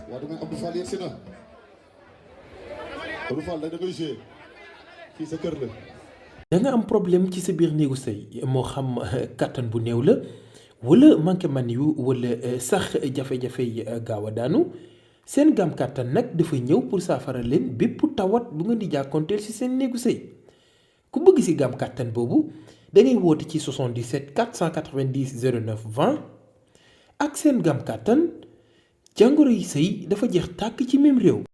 waaw damay Abdou Fall yegsi na Abdou Fall da koy jouer fii sa kër la. da nga am problème ci sa biir néegu sëy moo xam kàttan bu néew la wala manqué man yu wala sax jafe-jafe yi gaaw a daanu seen gam kàttan nag dafa ñëw pour saafara leen bépp tawat bu ngeen di jàkkoonteel ci seen néegu sëy ku bëgg ci gam kàttan boobu da ngay woote ci 77 490 09 20 ak seen gam kàttan jàngoro yi sëy dafa jeex tàkk ci même réew.